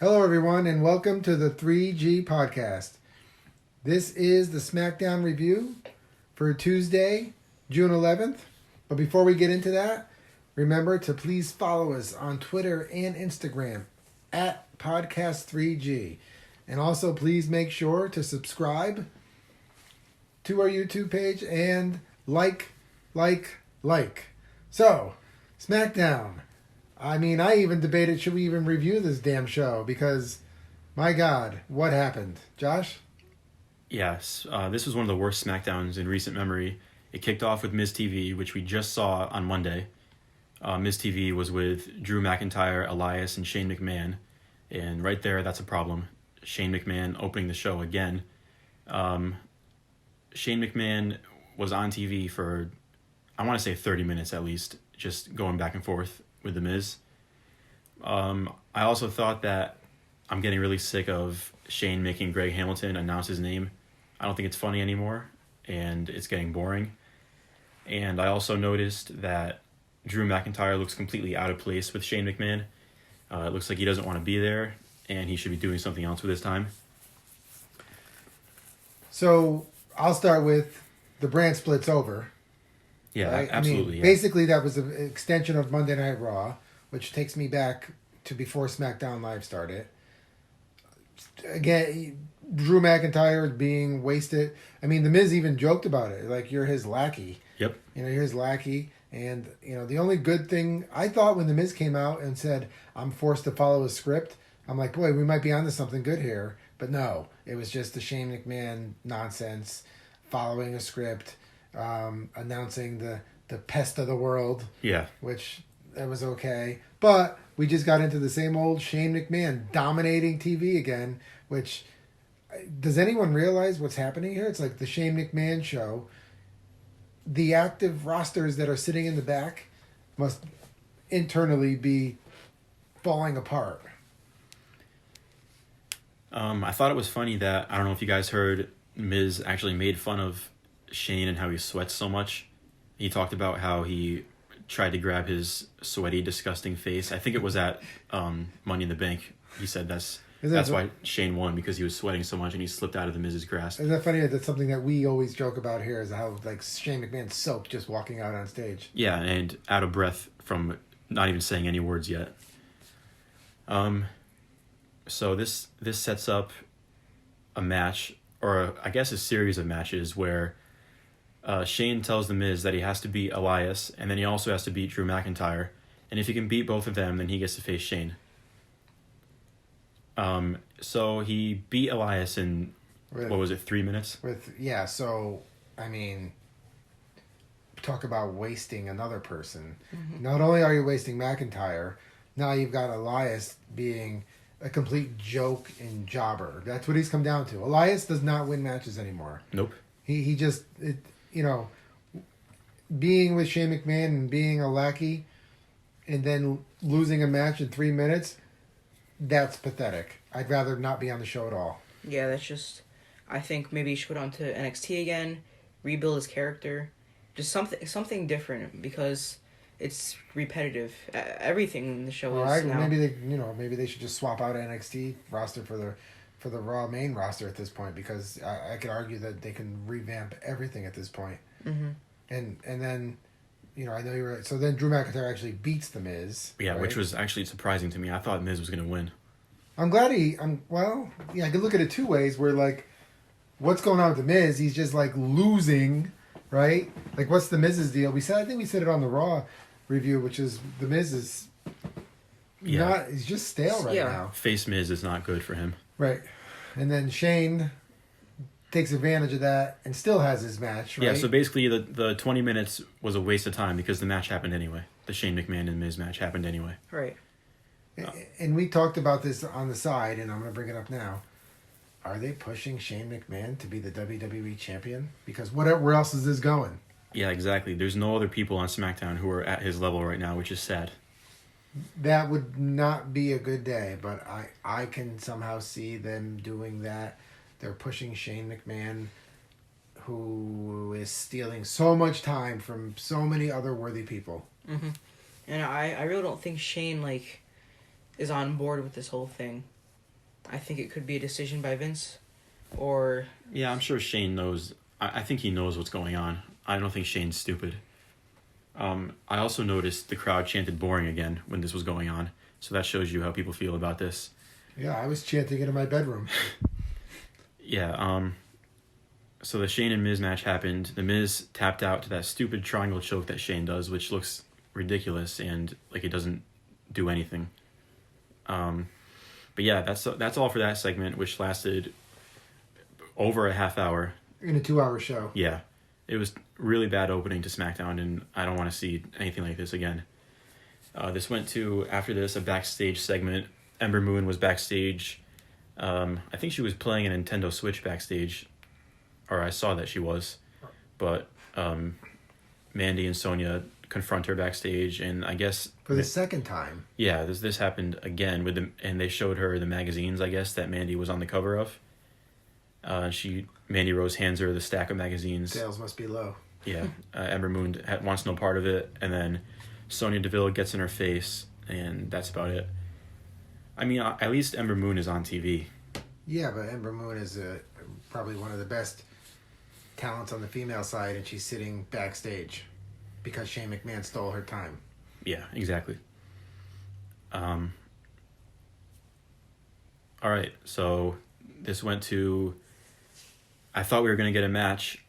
Hello, everyone, and welcome to the 3G podcast. This is the Smackdown review for Tuesday, June 11th. But before we get into that, remember to please follow us on Twitter and Instagram at Podcast3G. And also, please make sure to subscribe to our YouTube page and like. So, Smackdown. I mean, I even debated, should we even review this damn show? Because, my God, what happened? Josh? Yes, this was one of the worst Smackdowns in recent memory. It kicked off with Miz TV, which we just saw on Monday. Miz TV was with Drew McIntyre, Elias, and Shane McMahon. And right there, that's a problem. Shane McMahon opening the show again. Shane McMahon was on TV for, I want to say 30 minutes at least, just going back and forth with The Miz. I also thought that I'm getting really sick of Shane making Greg Hamilton announce his name. I don't think it's funny anymore, and it's getting boring. And I also noticed that Drew McIntyre looks completely out of place with Shane McMahon. It looks like he doesn't want to be there, and he should be doing something else with his time. So, I'll start with the brand split's over. Yeah, right? absolutely. I mean, basically, that was an extension of Monday Night Raw, which takes me back to before SmackDown Live started. Again, Drew McIntyre is being wasted. I mean, The Miz even joked about it. Like, you're his lackey. Yep. You're his lackey. And, the only good thing, I thought when The Miz came out and said, I'm forced to follow a script, I'm like, boy, we might be onto something good here. But no, it was just the Shane McMahon nonsense, following a script, announcing the pest of the world. Yeah. Which, that was okay. But we just got into the same old Shane McMahon dominating TV again, which, does anyone realize what's happening here? It's like the Shane McMahon show. The active rosters that are sitting in the back must internally be falling apart. I thought it was funny that, I don't know if you guys heard, Miz actually made fun of Shane and how he sweats so much. He talked about how he tried to grab his sweaty, disgusting face. I think it was at Money in the Bank. He said that's why Shane won, because he was sweating so much and he slipped out of the Miz's grasp. Isn't that funny? That's something that we always joke about here, is how like Shane McMahon soaked just walking out on stage. Yeah, and out of breath from not even saying any words yet. So this sets up a match, or I guess a series of matches, where Shane tells The Miz that he has to beat Elias, and then he also has to beat Drew McIntyre. And if he can beat both of them, then he gets to face Shane. So he beat Elias in, what was it, 3 minutes? So, I mean, talk about wasting another person. Mm-hmm. Not only are you wasting McIntyre, now you've got Elias being a complete joke and jobber. That's what he's come down to. Elias does not win matches anymore. Nope. He just, being with Shane McMahon and being a lackey and then losing a match in 3 minutes, that's pathetic. I'd rather not be on the show at all. Yeah, that's just, I think maybe he should go on to NXT again, rebuild his character, just something different, because it's repetitive. Everything in the show is now. Maybe they should just swap out NXT roster for the Raw main roster at this point, because I could argue that they can revamp everything at this point. Mm-hmm. And then, I know you're right. So then Drew McIntyre actually beats The Miz. Yeah, right? Which was actually surprising to me. I thought Miz was going to win. I'm glad I could look at it two ways, where like, what's going on with The Miz? He's just like losing, right? Like, what's The Miz's deal? I think we said it on the Raw review, which is The Miz is he's just stale right now. Face Miz is not good for him. Right. And then Shane takes advantage of that and still has his match, right? Yeah, so basically the 20 minutes was a waste of time, because the match happened anyway. The Shane McMahon and Miz match happened anyway. Right. And we talked about this on the side, and I'm going to bring it up now. Are they pushing Shane McMahon to be the WWE champion? Because where else is this going? Yeah, exactly. There's no other people on SmackDown who are at his level right now, which is sad. That would not be a good day, but I can somehow see them doing that. They're pushing Shane McMahon, who is stealing so much time from so many other worthy people. Mm-hmm. And I really don't think Shane, is on board with this whole thing. I think it could be a decision by Vince, or... Yeah, I'm sure Shane knows. I think he knows what's going on. I don't think Shane's stupid. I also noticed the crowd chanted boring again when this was going on. So that shows you how people feel about this. Yeah, I was chanting it in my bedroom. Yeah, so the Shane and Miz match happened. The Miz tapped out to that stupid triangle choke that Shane does, which looks ridiculous and like it doesn't do anything. But yeah, that's all for that segment, which lasted over a half hour. In a 2-hour show. Yeah. It was really bad opening to SmackDown, and I don't want to see anything like this again. This went to, after this, a backstage segment. Ember Moon was backstage. I think she was playing a Nintendo Switch backstage, or I saw that she was. But Mandy and Sonya confront her backstage, and I guess... For the second time. Yeah, this happened again, and they showed her the magazines, I guess, that Mandy was on the cover of. Mandy Rose hands her the stack of magazines. Sales must be low. Yeah, Ember Moon wants no part of it, and then Sonya Deville gets in her face, and that's about it. I mean, at least Ember Moon is on TV. Yeah, but Ember Moon is probably one of the best talents on the female side, and she's sitting backstage because Shane McMahon stole her time. Yeah, exactly. All right, so this went to... I thought we were going to get a match.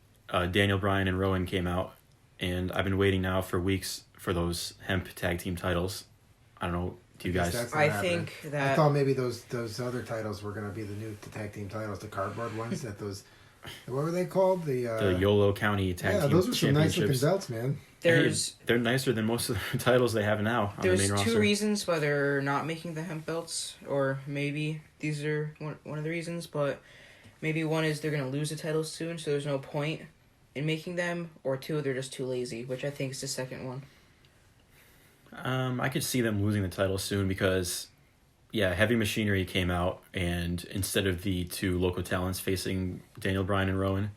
Daniel Bryan and Rowan came out, and I've been waiting now for weeks for those hemp tag team titles. I don't know, do you guys... I think that... I thought maybe those other titles were going to be the new tag team titles, the cardboard ones, that those... What were they called? The Yolo County Tag Team Championships. Yeah, those are some nice looking belts, man. They're nicer than most of the titles they have now on the main roster. There's two reasons why they're not making the hemp belts, or maybe these are one of the reasons, but maybe one is they're going to lose the titles soon, so there's no point in making them, or two, they're just too lazy, which I think is the second one. I could see them losing the titles soon because, yeah, Heavy Machinery came out, and instead of the two local talents facing Daniel Bryan and Rowan,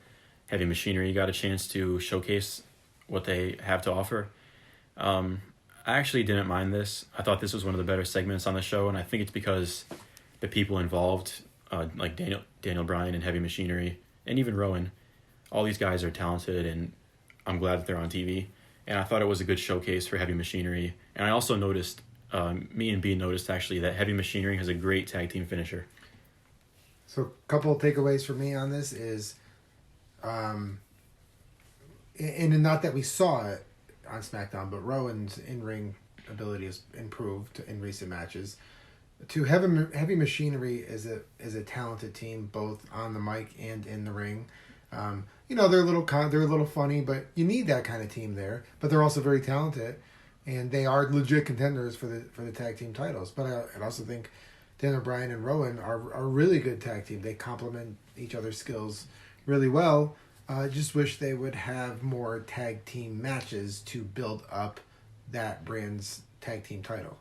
Heavy Machinery got a chance to showcase what they have to offer. I actually didn't mind this. I thought this was one of the better segments on the show, and I think it's because the people involved, like Daniel Bryan and Heavy Machinery, and even Rowan, all these guys are talented, and I'm glad that they're on TV. And I thought it was a good showcase for Heavy Machinery. And I also noticed, me and B noticed actually, that Heavy Machinery has a great tag team finisher. So a couple of takeaways for me on this is, and not that we saw it on SmackDown, but Rowan's in-ring ability has improved in recent matches. Heavy Machinery is a talented team, both on the mic and in the ring. They're a little funny, but you need that kind of team there. But they're also very talented, and they are legit contenders for the tag team titles. But I also think Daniel Bryan and Rowan are a really good tag team. They complement each other's skills really well. I just wish they would have more tag team matches to build up that brand's tag team title.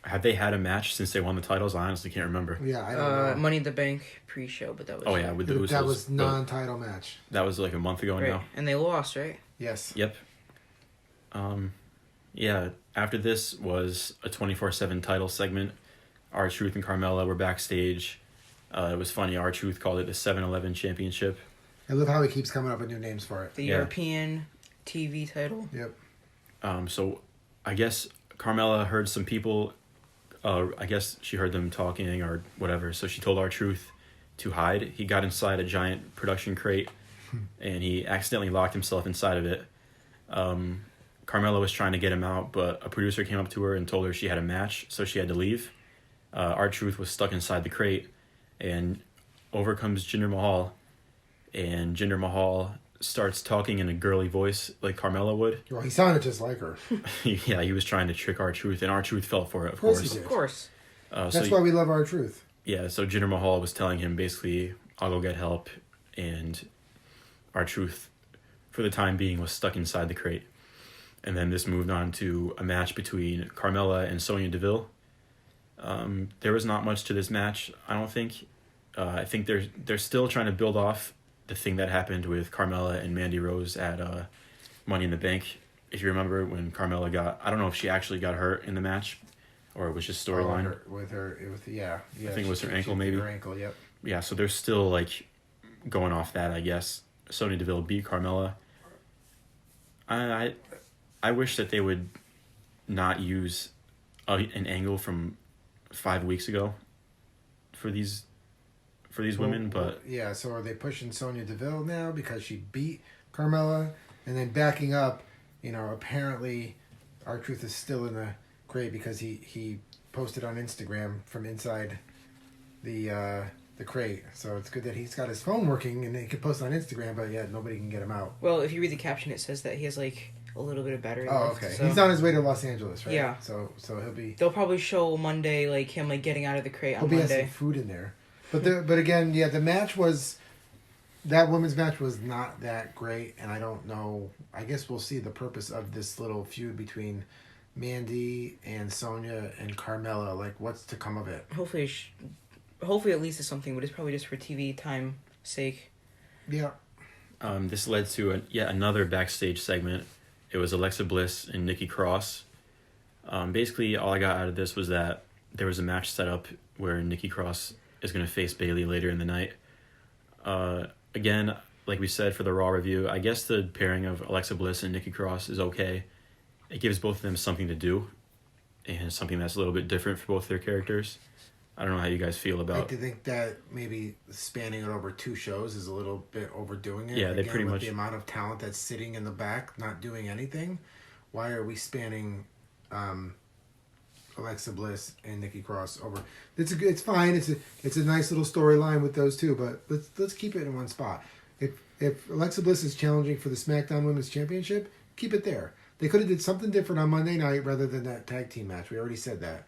Have they had a match since they won the titles? I honestly can't remember. Yeah, I don't know. Money in the Bank pre-show, but that was... Oh, yeah, with the Usos. That was non-title match. That was like a month ago right. now. And they lost, right? Yes. Yep. Yeah, after this was a 24/7 title segment. R-Truth and Carmella were backstage. It was funny. R-Truth called it the 7-Eleven Championship. I love how he keeps coming up with new names for it. The European TV title. Yep. So I guess Carmella heard some people... I guess she heard them talking or whatever, so she told R-Truth to hide. He got inside a giant production crate, and he accidentally locked himself inside of it. Carmella was trying to get him out, but a producer came up to her and told her she had a match, so she had to leave. R-Truth was stuck inside the crate, and over comes Jinder Mahal, and Jinder Mahal starts talking in a girly voice like Carmella would. Well, he sounded just like her. Yeah, he was trying to trick R-Truth, and R-Truth fell for it, of course course. he did. Of course. That's why we love R-Truth. Yeah, so Jinder Mahal was telling him basically, I'll go get help, and R-Truth, for the time being, was stuck inside the crate. And then this moved on to a match between Carmella and Sonya Deville. There was not much to this match, I don't think. I think they're still trying to build off the thing that happened with Carmella and Mandy Rose at Money in the Bank. If you remember when Carmella I don't know if she actually got hurt in the match or it was just storyline. Yeah. I think it was her ankle, maybe. Her ankle, yep. Yeah, so they're still like going off that, I guess. Sonya Deville beat Carmella. I wish that they would not use an angle from 5 weeks ago for these women, but yeah. So are they pushing Sonya Deville now because she beat Carmella, and then backing up? Apparently, R-Truth is still in the crate because he posted on Instagram from inside the crate. So it's good that he's got his phone working and he can post on Instagram, but yet nobody can get him out. Well, if you read the caption, it says that he has like a little bit of battery left. Oh, okay. So. He's on his way to Los Angeles, right? Yeah. So he'll be. They'll probably show Monday like him like getting out of the crate on Monday. Monday. He'll be some food in there, but again, yeah, the match was. That women's match was not that great, and I don't know. I guess we'll see the purpose of this little feud between Mandy and Sonya and Carmella. Like, what's to come of it? Hopefully at least it's something, but it's probably just for TV time sake. Yeah. This led to yet another backstage segment. It was Alexa Bliss and Nikki Cross. Basically, all I got out of this was that there was a match set up where Nikki Cross is going to face Bayley later in the night. Again, like we said for the Raw review, I guess the pairing of Alexa Bliss and Nikki Cross is okay. It gives both of them something to do, and something that's a little bit different for both their characters. I don't know how you guys feel about. I think that maybe spanning it over 2 shows is a little bit overdoing it. Yeah, they Again, pretty with much. The amount of talent that's sitting in the back, not doing anything. Why are we spanning Alexa Bliss and Nikki Cross over? It's fine. It's a nice little storyline with those two, but let's keep it in one spot. If Alexa Bliss is challenging for the SmackDown Women's Championship, keep it there. They could have did something different on Monday night rather than that tag team match. We already said that.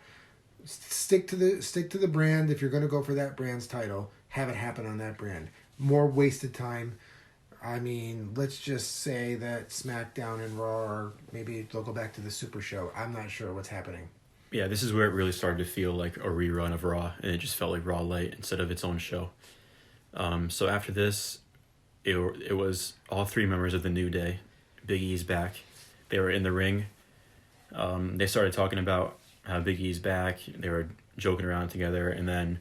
Stick to the brand. If you're going to go for that brand's title, have it happen on that brand. More wasted time. I mean, let's just say that SmackDown and Raw, or maybe they'll go back to the Super Show. I'm not sure what's happening. Yeah, this is where it really started to feel like a rerun of Raw, and it just felt like Raw Light instead of its own show. So after this, it was all 3 members of the New Day. Big E's back. They were in the ring. They started talking about how Big E's back. They were joking around together, and then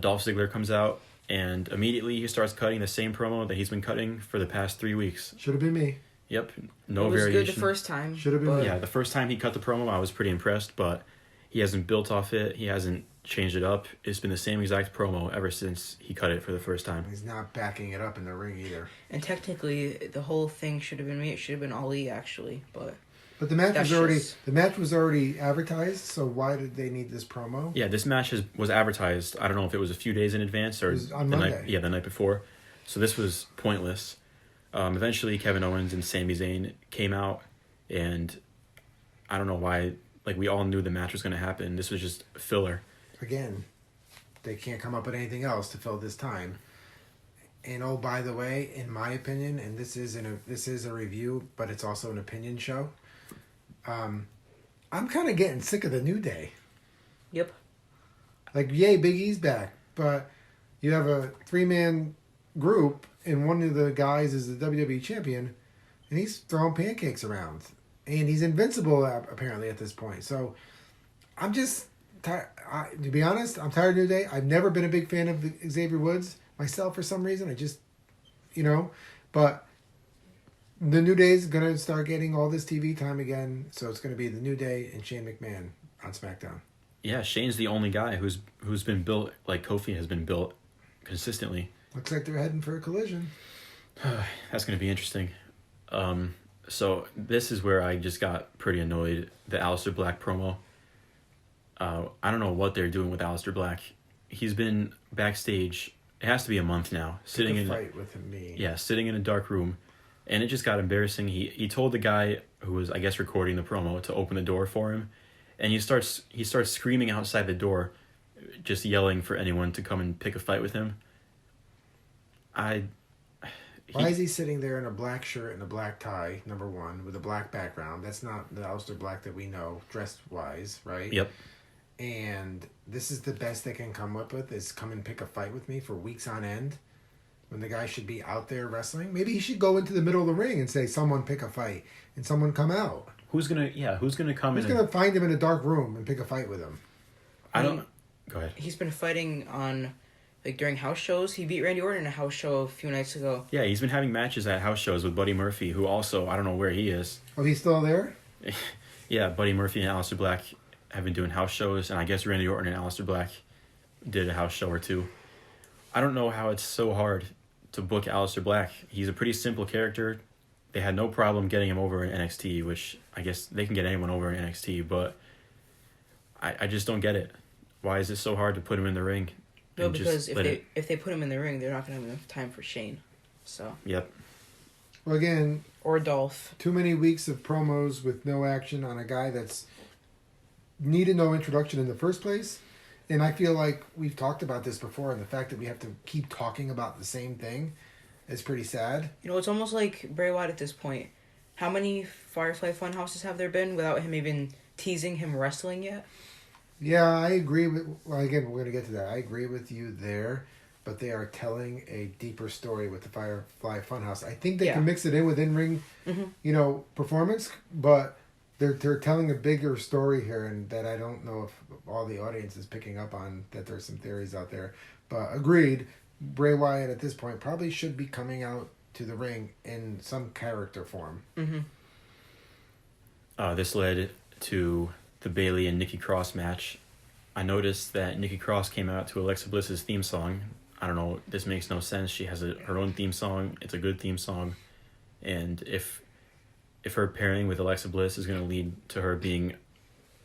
Dolph Ziggler comes out, and immediately he starts cutting the same promo that he's been cutting for the past 3 weeks. Should have been me. Yep, no variation. It was good the first time. Should have been. Yeah, the first time he cut the promo, I was pretty impressed, but he hasn't built off it. He hasn't changed it up. It's been the same exact promo ever since he cut it for the first time. He's not backing it up in the ring either. And technically, the whole thing should have been me. It should have been Ali actually, but the match was already advertised. So why did they need this promo? Yeah, this match was advertised. I don't know if it was a few days in advance or on Monday. The night before. So this was pointless. Eventually, Kevin Owens and Sami Zayn came out, and I don't know why. Like, we all knew the match was going to happen. This was just filler. Again, they can't come up with anything else to fill this time. And oh, by the way, in my opinion, and this is a review, but it's also an opinion show. I'm kind of getting sick of the New Day. Yep. Like, yay, Big E's back, but you have a 3-man group, and one of the guys is the WWE champion, and he's throwing pancakes around, and he's invincible apparently at this point. So I'm just tired. To be honest, I'm tired of New Day. I've never been a big fan of Xavier Woods myself for some reason. I just, but the New Day is gonna start getting all this TV time again. So it's gonna be the New Day and Shane McMahon on SmackDown. Yeah, Shane's the only guy who's been built like Kofi has been built consistently. Looks like they're heading for a collision. That's going to be interesting. So this is where I just got pretty annoyed. The Aleister Black promo. I don't know what they're doing with Aleister Black. He's been backstage. It has to be a month now. Sitting in a dark room, and it just got embarrassing. He told the guy who was, I guess, recording the promo to open the door for him, and he starts screaming outside the door, just yelling for anyone to come and pick a fight with him. Why is he sitting there in a black shirt and a black tie, number one, with a black background? That's not the Aleister Black that we know, dress-wise, right? Yep. And this is the best they can come up with, is come and pick a fight with me for weeks on end, when the guy should be out there wrestling? Maybe he should go into the middle of the ring and say, someone pick a fight, and someone come out. Who's gonna come Who's in? gonna find him in a dark room and pick a fight with him? I don't. Go ahead. He's been fighting on, like, during house shows. He beat Randy Orton in a house show a few nights ago. Yeah, he's been having matches at house shows with Buddy Murphy, who also, I don't know where he is. Oh, he's still there? Yeah, Buddy Murphy and Aleister Black have been doing house shows, and I guess Randy Orton and Aleister Black did a house show or two. I don't know how it's so hard to book Aleister Black. He's a pretty simple character. They had no problem getting him over in NXT, which I guess they can get anyone over in NXT, but I just don't get it. Why is it so hard to put him in the ring? No, because if they put him in the ring, they're not going to have enough time for Shane. So. Yep. Well, again... Or Dolph. Too many weeks of promos with no action on a guy that's needed no introduction in the first place. And I feel like we've talked about this before, and the fact that we have to keep talking about the same thing is pretty sad. You know, it's almost like Bray Wyatt at this point. How many Firefly Funhouses have there been without him even teasing him wrestling yet? Yeah, I agree with... Well, again, we're going to get to that. I agree with you there, but they are telling a deeper story with the Firefly Funhouse. I think they can mix it in with in-ring, performance, but they're telling a bigger story here, and that I don't know if all the audience is picking up on, that there's some theories out there. But agreed, Bray Wyatt at this point probably should be coming out to the ring in some character form. Mm-hmm. This led to the Bayley and Nikki Cross match. I noticed that Nikki Cross came out to Alexa Bliss's theme song. I don't know, this makes no sense. She has her own theme song. It's a good theme song. And if her pairing with Alexa Bliss is going to lead to her being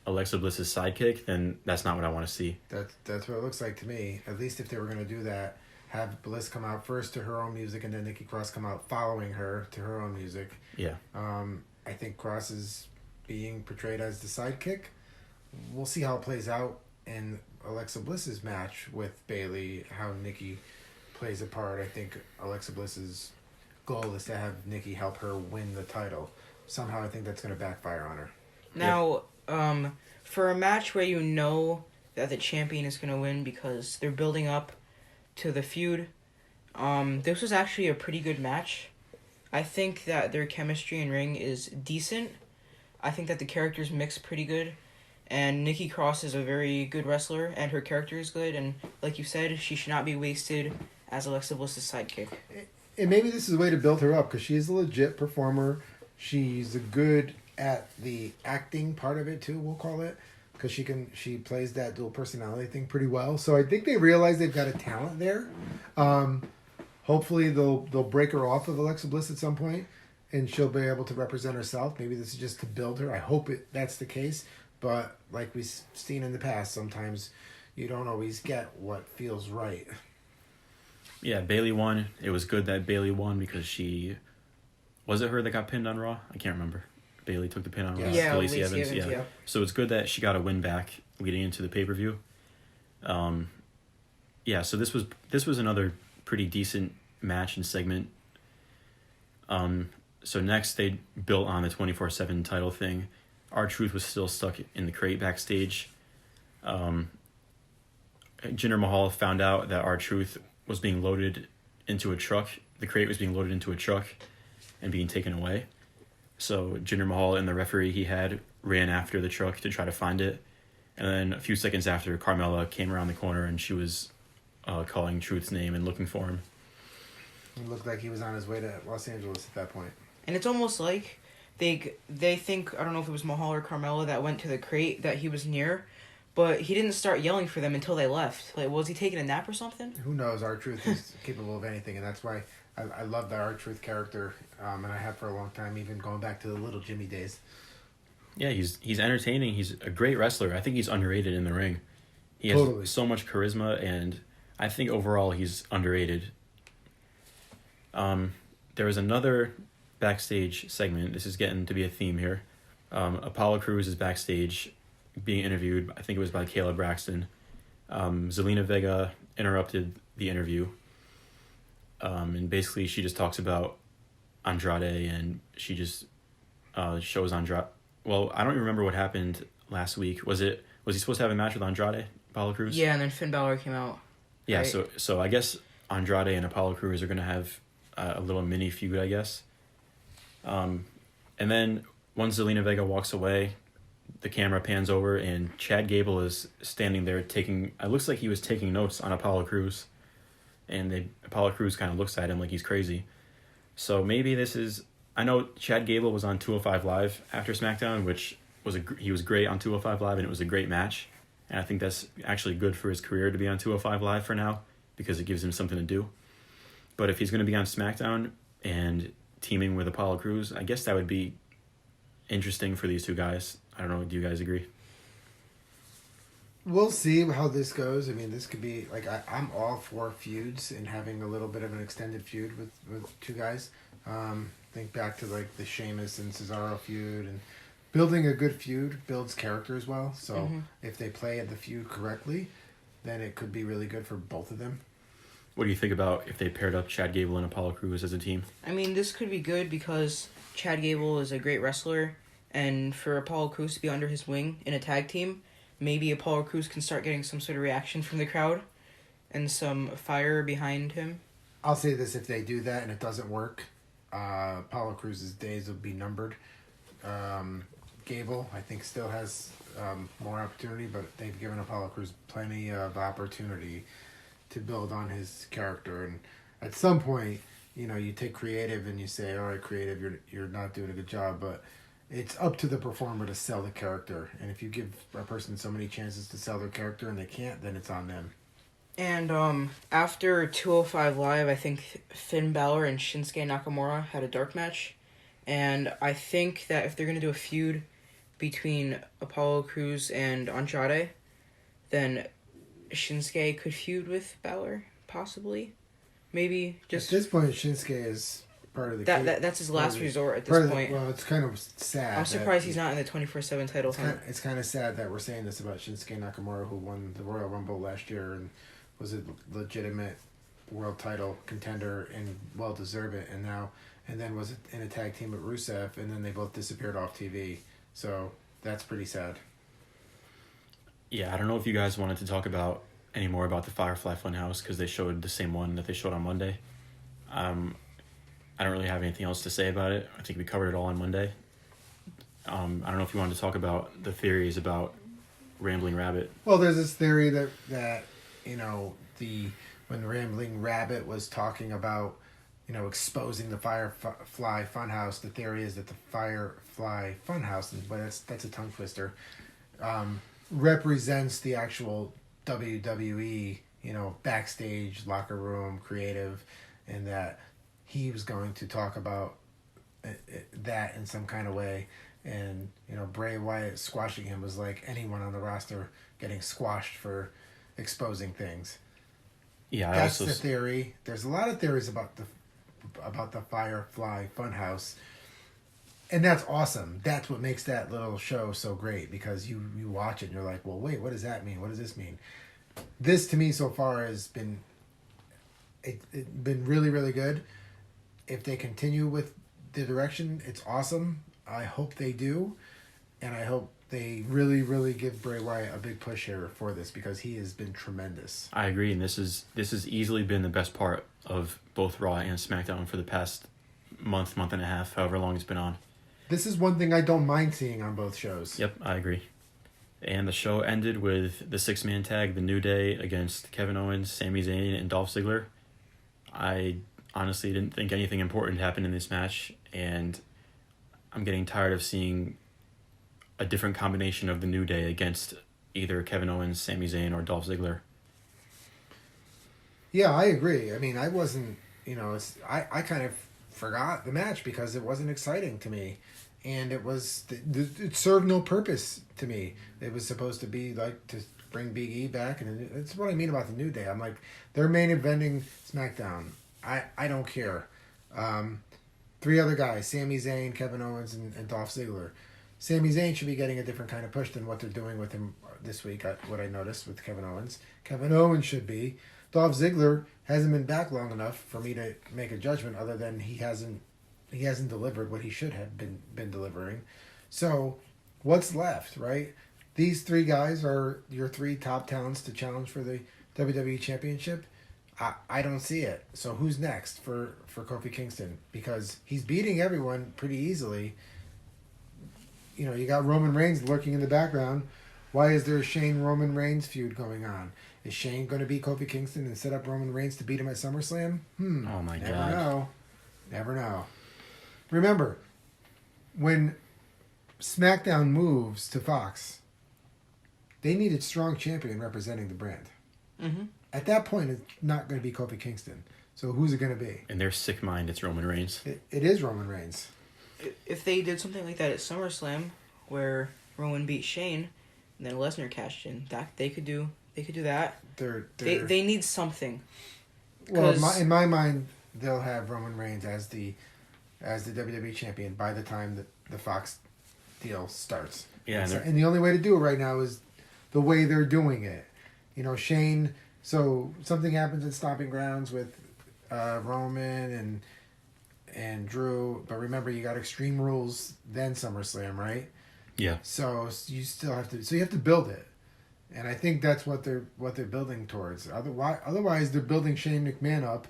Alexa Bliss's sidekick, then that's not what I want to see. That's what it looks like to me. At least if they were going to do that, have Bliss come out first to her own music and then Nikki Cross come out following her to her own music. Yeah. I think Cross is being portrayed as the sidekick. We'll see how it plays out in Alexa Bliss's match with Bayley, how Nikki plays a part. I think Alexa Bliss's goal is to have Nikki help her win the title. Somehow I think that's going to backfire on her. Now, for a match where you know that the champion is going to win because they're building up to the feud, this was actually a pretty good match. I think that their chemistry in ring is decent. I think that the characters mix pretty good. And Nikki Cross is a very good wrestler, and her character is good. And like you said, she should not be wasted as Alexa Bliss's sidekick. And maybe this is a way to build her up, because she's a legit performer. She's good at the acting part of it too, we'll call it, because she plays that dual personality thing pretty well. So I think they realize they've got a talent there. Hopefully they'll break her off of Alexa Bliss at some point, and she'll be able to represent herself. Maybe this is just to build her. I hope that's the case. But like we've seen in the past, sometimes you don't always get what feels right. Yeah, Bayley won. It was good that Bayley won because she... Was it her that got pinned on Raw? I can't remember. Bayley took the pin on Raw. Yeah, Lacey Evans. Yeah. So it's good that she got a win back leading into the pay-per-view. Yeah, so this was another pretty decent match and segment. So next they built on the 24/7 title thing. R-Truth was still stuck in the crate backstage. Jinder Mahal found out that R-Truth was being loaded into a truck. The crate was being loaded into a truck and being taken away. So Jinder Mahal and the referee he had ran after the truck to try to find it. And then a few seconds after, Carmella came around the corner and she was calling Truth's name and looking for him. It looked like he was on his way to Los Angeles at that point. And it's almost like they think, I don't know if it was Mahal or Carmella that went to the crate that he was near, but he didn't start yelling for them until they left. Like, was he taking a nap or something? Who knows? R-Truth is capable of anything, and that's why I love the R-Truth character, and I have for a long time, even going back to the Little Jimmy days. Yeah, he's entertaining. He's a great wrestler. I think he's underrated in the ring. He has so much charisma, and I think overall he's underrated. There was another backstage segment. This is getting to be a theme here. Apollo Crews is backstage being interviewed. I think it was by Kayla Braxton. Zelina Vega interrupted the interview. And basically she just talks about Andrade, and she just shows Andrade. Well, I don't even remember what happened last week. Was he supposed to have a match with Andrade, Apollo Crews? Yeah, and then Finn Balor came out. Yeah, right? So I guess Andrade and Apollo Crews are going to have a little mini feud, I guess. And then once Zelina Vega walks away, the camera pans over and Chad Gable is standing there taking. It looks like he was taking notes on Apollo Crews, and Apollo Crews kind of looks at him like he's crazy. So maybe this is. I know Chad Gable was on 205 Live after SmackDown, which he was great on 205 Live, and it was a great match. And I think that's actually good for his career to be on 205 Live for now, because it gives him something to do. But if he's going to be on SmackDown and teaming with Apollo Crews, I guess that would be interesting for these two guys. I don't know. Do you guys agree? We'll see how this goes. I mean, this could be like I'm all for feuds and having a little bit of an extended feud with two guys. Think back to like the Sheamus and Cesaro feud, and building a good feud builds character as well. So if they play the feud correctly, then it could be really good for both of them. What do you think about if they paired up Chad Gable and Apollo Crews as a team? I mean, this could be good because Chad Gable is a great wrestler, and for Apollo Crews to be under his wing in a tag team, maybe Apollo Crews can start getting some sort of reaction from the crowd and some fire behind him. I'll say this, if they do that and it doesn't work, Apollo Crews' days will be numbered. Gable, I think, still has more opportunity, but they've given Apollo Crews plenty of opportunity to build on his character. And at some point, you take creative and you say, all right, creative, you're not doing a good job, but it's up to the performer to sell the character. And if you give a person so many chances to sell their character and they can't, then it's on them. And after 205 Live, I think Finn Balor and Shinsuke Nakamura had a dark match. And I think that if they're going to do a feud between Apollo Crews and Andrade, then Shinsuke could feud with Balor, possibly. Maybe just... At this point, Shinsuke is part of the... That's his last resort at this point. Well, it's kind of sad. I'm surprised he's not in the 24/7 title hunt. It's kind of sad that we're saying this about Shinsuke Nakamura, who won the Royal Rumble last year and was a legitimate world title contender and well deserved it, and then was in a tag team with Rusev, and then they both disappeared off TV. So that's pretty sad. Yeah, I don't know if you guys wanted to talk about any more about the Firefly Funhouse, because they showed the same one that they showed on Monday. I don't really have anything else to say about it. I think we covered it all on Monday. I don't know if you wanted to talk about the theories about Rambling Rabbit. Well, there's this theory that when Rambling Rabbit was talking about exposing the Firefly Funhouse, the theory is that the Firefly Funhouse, but that's a tongue twister, represents the actual WWE, backstage, locker room, creative, and that he was going to talk about that in some kind of way. And, Bray Wyatt squashing him was like anyone on the roster getting squashed for exposing things. Yeah, that's the theory. There's a lot of theories about the Firefly Funhouse, and that's awesome. That's what makes that little show so great, because you watch it and you're like, well, wait, what does that mean? What does this mean? This to me so far has been been really, really good. If they continue with the direction, it's awesome. I hope they do, and I hope they really, really give Bray Wyatt a big push here for this, because he has been tremendous. I agree, and this has easily been the best part of both Raw and SmackDown for the past month and a half, however long it's been on. This is one thing I don't mind seeing on both shows. Yep, I agree. And the show ended with the 6-man tag, The New Day, against Kevin Owens, Sami Zayn, and Dolph Ziggler. I honestly didn't think anything important happened in this match, and I'm getting tired of seeing a different combination of The New Day against either Kevin Owens, Sami Zayn, or Dolph Ziggler. Yeah, I agree. I mean, I wasn't, I kind of forgot the match because it wasn't exciting to me. And it served no purpose to me. It was supposed to be like to bring Big E back. And it's what I mean about the New Day. I'm like, they're main eventing SmackDown. I don't care. 3 other guys, Sami Zayn, Kevin Owens, and Dolph Ziggler. Sami Zayn should be getting a different kind of push than what they're doing with him this week, what I noticed with Kevin Owens. Kevin Owens should be. Dolph Ziggler hasn't been back long enough for me to make a judgment, other than he hasn't delivered what he should have been delivering. So what's left, right? These 3 guys are your 3 top talents to challenge for the WWE Championship. I don't see it. So who's next for Kofi Kingston? Because he's beating everyone pretty easily. you got Roman Reigns lurking in the background. Why is there a Shane-Roman Reigns feud going on? Is Shane going to beat Kofi Kingston and set up Roman Reigns to beat him at SummerSlam? Oh my God. Never know. Remember, when SmackDown moves to Fox, they need a strong champion representing the brand. Mm-hmm. At that point, it's not going to be Kofi Kingston. So who's it going to be? In their sick mind, it's Roman Reigns. It is Roman Reigns. If they did something like that at SummerSlam, where Roman beat Shane, and then Lesnar cashed in, that they could do that. They need something. Well, in my mind, they'll have Roman Reigns as the WWE champion by the time that the Fox deal starts. Yeah, and the only way to do it right now is the way they're doing it. Shane. So something happens at Stomping Grounds with Roman and Drew, but remember you got Extreme Rules then SummerSlam, right? Yeah. So you still have to. So you have to build it, and I think that's what they're building towards. Otherwise they're building Shane McMahon up.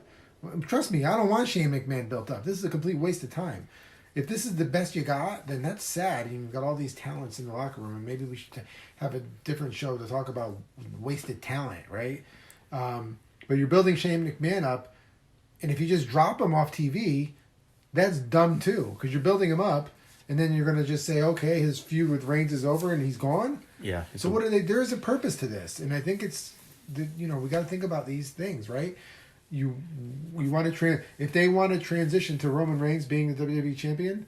Trust me, I don't want Shane McMahon built up. This is a complete waste of time. If this is the best you got, then that's sad. You've got all these talents in the locker room, and maybe we should have a different show to talk about wasted talent, right? But you're building Shane McMahon up, and if you just drop him off TV, that's dumb too, because you're building him up, and then you're going to just say, okay, his feud with Reigns is over and he's gone? Yeah. So what are they? There is a purpose to this, and I think it's, we got to think about these things, right? You want to if they want to transition to Roman Reigns being the WWE champion,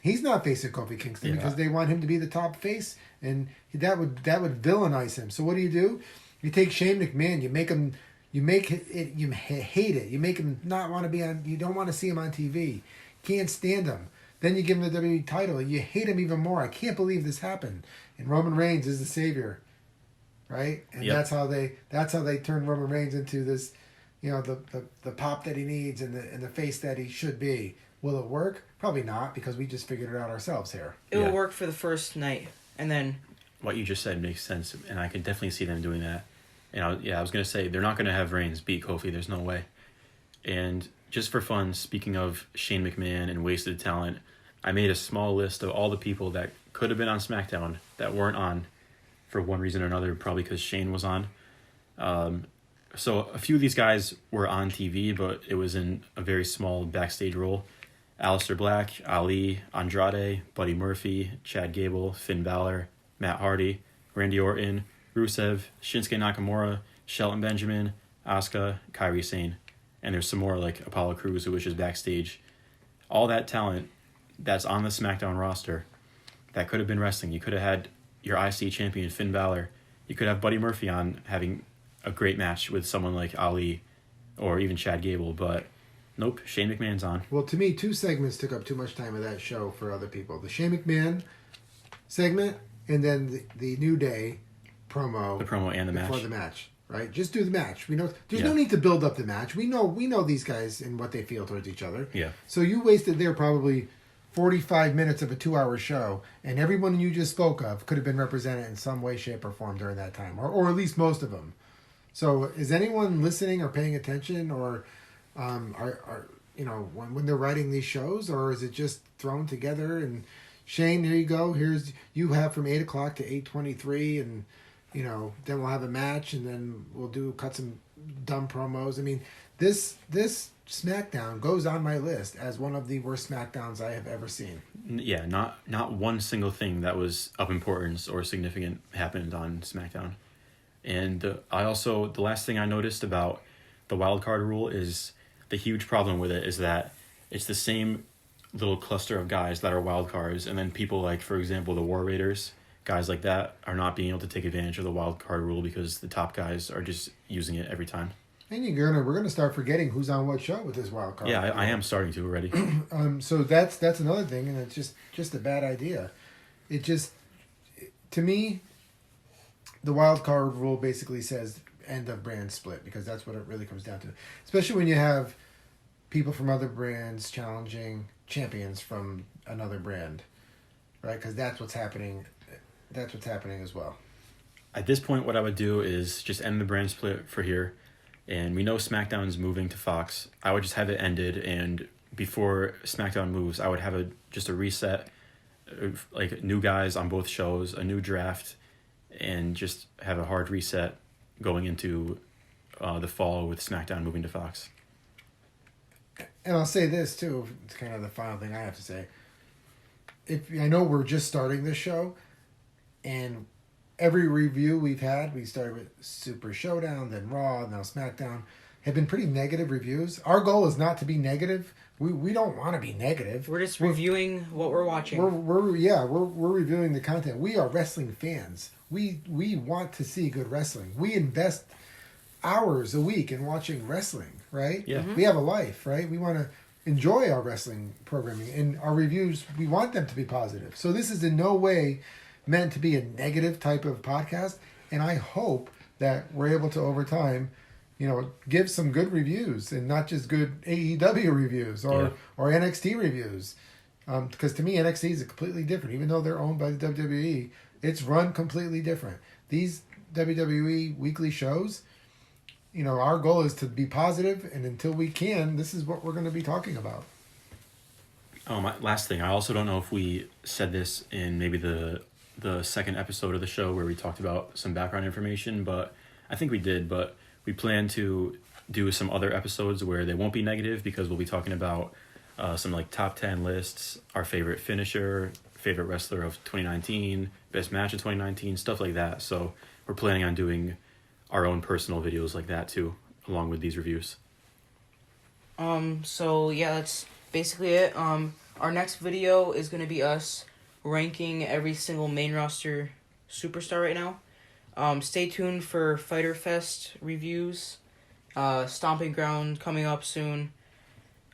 he's not facing Kofi Kingston because they want him to be the top face, and that would villainize him. So what do? You take Shane McMahon, you hate it. You make him not want to be on. You don't want to see him on TV. Can't stand him. Then you give him the WWE title, you hate him even more. I can't believe this happened. And Roman Reigns is the savior, right? And that's how they turn Roman Reigns into this. The pop that he needs and the face that he should be. Will it work? Probably not, because we just figured it out ourselves here. It will work for the first night, and then... What you just said makes sense, and I can definitely see them doing that. And I was going to say, they're not going to have Reigns beat Kofi. There's no way. And just for fun, speaking of Shane McMahon and wasted talent, I made a small list of all the people that could have been on SmackDown that weren't on for one reason or another, probably because Shane was on. So a few of these guys were on TV, but it was in a very small backstage role. Aleister Black, Ali, Andrade, Buddy Murphy, Chad Gable, Finn Balor, Matt Hardy, Randy Orton, Rusev, Shinsuke Nakamura, Shelton Benjamin, Asuka, Kairi Sane. And there's some more like Apollo Crews, who was just backstage. All that talent that's on the SmackDown roster that could have been wrestling. You could have had your IC champion, Finn Balor. You could have Buddy Murphy on having a great match with someone like Ali or even Chad Gable, but nope, Shane McMahon's on. Well, to me, 2 segments took up too much time of that show for other people. The Shane McMahon segment and then the New Day promo. The promo and the match. Before the match, right? Just do the match. We know there's no need to build up the match. We know these guys and what they feel towards each other. Yeah. So you wasted there probably 45 minutes of a 2-hour show, and everyone you just spoke of could have been represented in some way, shape, or form during that time, or at least most of them. So is anyone listening or paying attention, or are when they're writing these shows, or is it just thrown together? And Shane, there you go. You have from 8:00 to 8:23, and then we'll have a match, and then we'll cut some dumb promos. I mean, this SmackDown goes on my list as one of the worst SmackDowns I have ever seen. Yeah, not one single thing that was of importance or significant happened on SmackDown. And the last thing I noticed about the wild card rule is the huge problem with it is that it's the same little cluster of guys that are wild cards, and then people like, for example, the War Raiders, guys like that are not being able to take advantage of the wild card rule because the top guys are just using it every time. And we're gonna start forgetting who's on what show with this wild card. Yeah, I am starting to already. So that's another thing, and it's just a bad idea. To me, the wild card rule basically says end of brand split, because that's what it really comes down to. Especially when you have people from other brands challenging champions from another brand, right? Because that's what's happening. That's what's happening as well. At this point, what I would do is just end the brand split for here. And we know SmackDown's moving to Fox. I would just have it ended, and before SmackDown moves, I would have just a reset, like new guys on both shows, a new draft, and just have a hard reset going into the fall with SmackDown moving to Fox. And I'll say this too, it's kind of the final thing I have to say. If I know we're just starting this show, and every review we've had, we started with Super Showdown, then Raw, now SmackDown, have been pretty negative reviews. Our goal is not to be negative. We don't want to be negative. We're just reviewing what we're watching. We're reviewing the content. We are wrestling fans. We want to see good wrestling. We invest hours a week in watching wrestling, right? Yeah. We have a life, right? We want to enjoy our wrestling programming, and our reviews, we want them to be positive. So this is in no way meant to be a negative type of podcast, and I hope that we're able to, over time, give some good reviews and not just good AEW reviews or NXT reviews. Because to me, NXT is completely different. Even though they're owned by the WWE, it's run completely different. These WWE weekly shows, our goal is to be positive, and until we can, this is what we're going to be talking about. Oh, my last thing. I also don't know if we said this in maybe the second episode of the show where we talked about some background information, but I think we did. But we plan to do some other episodes where they won't be negative, because we'll be talking about some like top 10 lists, our favorite finisher, favorite wrestler of 2019, best match of 2019, stuff like that. So we're planning on doing our own personal videos like that too, along with these reviews. So yeah, that's basically it. Our next video is going to be us ranking every single main roster superstar right now. Stay tuned for Fyter Fest reviews. Stomping Ground coming up soon.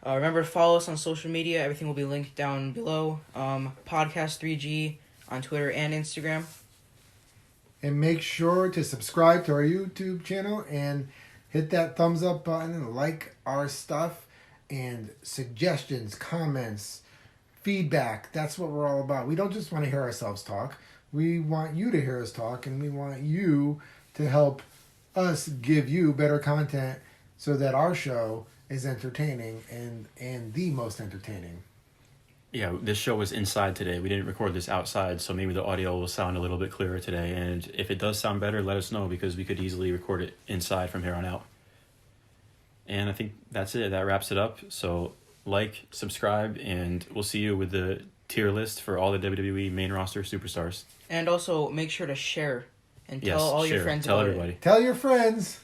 Remember to follow us on social media. Everything will be linked down below. Podcast 3G on Twitter and Instagram. And make sure to subscribe to our YouTube channel and hit that thumbs up button and like our stuff. And suggestions, comments, feedback. That's what we're all about. We don't just want to hear ourselves talk. We want you to hear us talk, and we want you to help us give you better content so that our show is entertaining and the most entertaining. Yeah, this show was inside today. We didn't record this outside, so maybe the audio will sound a little bit clearer today. And if it does sound better, let us know, because we could easily record it inside from here on out. And I think that's it. That wraps it up. So like, subscribe, and we'll see you with the tier list for all the WWE main roster superstars. And also make sure to share and tell all your friends tell about everybody. it. Tell your friends.